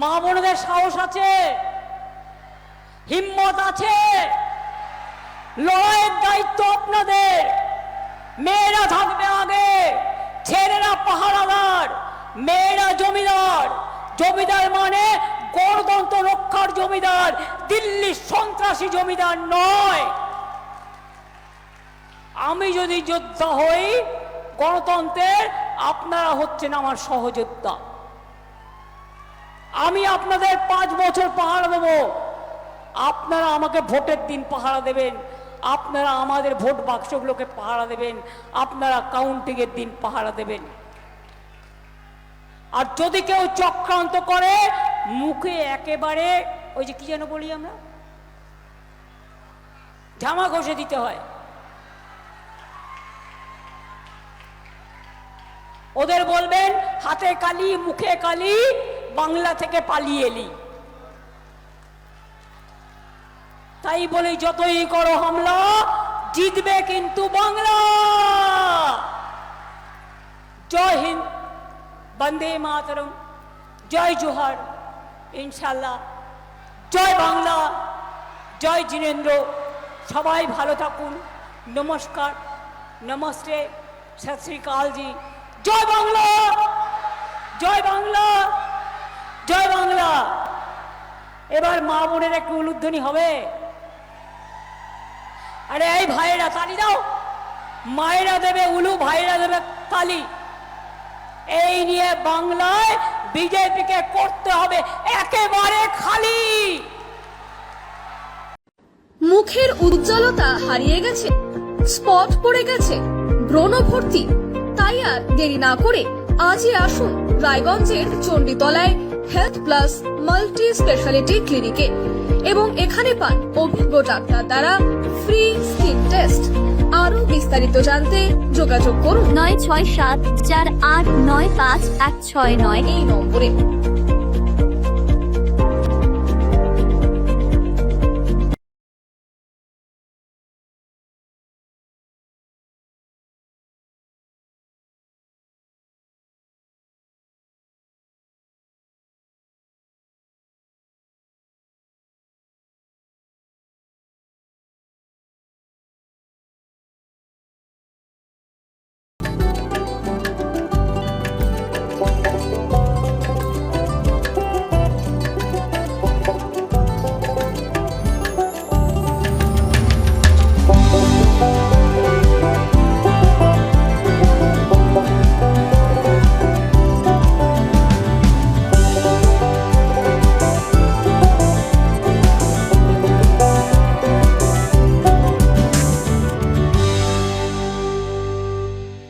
মা বোনদের সাহস আছে, হিম্মত আছে, লড়াইয়ের দায়িত্ব আপনাদের। মেয়েরা থাকবে আগে, ছেলেরা পাহারাদার, মেয়েরা জমিদার। জমিদার মানে গণতন্ত্র রক্ষার জমিদার, দিল্লির সন্ত্রাসী জমিদার নয়। আমি যদি যোদ্ধা হই গণতন্ত্রের, আপনারা হচ্ছেন আমার সহযোদ্ধা। আমি আপনাদের 5 বছর পাহারা দেব, আপনারা আমাকে ভোটের দিন পাহারা দেবেন, আপনারা আমাদের ভোট বাক্সগুলোকে পাহারা দেবেন, আপনারা কাউন্টিংয়ের দিন পাহারা দেবেন। আর যদি কেউ চক্রান্ত করে, মুখে একেবারে ওই যে কি যেন বলি আমরা, ঝামা ঘষে দিতে হয়। ওদের বলবেন হাতে কালি মুখে কালি, বাংলা থেকে পালিয়ে এলি। তাই বলে যতই করো হামলা, জিতবে কিন্তু বাংলা। জয় হিন্দ, বন্দে মাতরম, জয় জোহার, ইনশাল্লাহ। জয় বাংলা, জয় জিনেন্দ্র। সবাই ভালো থাকুন। নমস্কার, নমস্তে, সত শ্রী অকাল জি। জয় বাংলা, জয় বাংলা, জয় বাংলা। এবার মা বোনের একটু উলুধ্বনি হবে। আরে এই ভাইয়েরা তালি দাও, মায়েরা দেবে উলু, ভাইয়েরা দেবে তালি। এই নিয়ে বাংলায় বিজেপিকে করতে হবে একেবারে খালি। মুখের উজ্জ্বলতা হারিয়ে গেছে, স্পট পড়ে গেছে, ব্রণ ভর্তি, তাই আর দেরি না করে আজই আসুন রায়গঞ্জের চণ্ডীতলায় হেলথ প্লাস মাল্টি স্পেশালিটি ক্লিনিকে এবং এখানে পান অভিজ্ঞ ডাক্তার দ্বারা ফ্রি স্কিন টেস্ট। আরো বিস্তারিত জানতে যোগাযোগ করুন 967 4895 169 এই নম্বরে।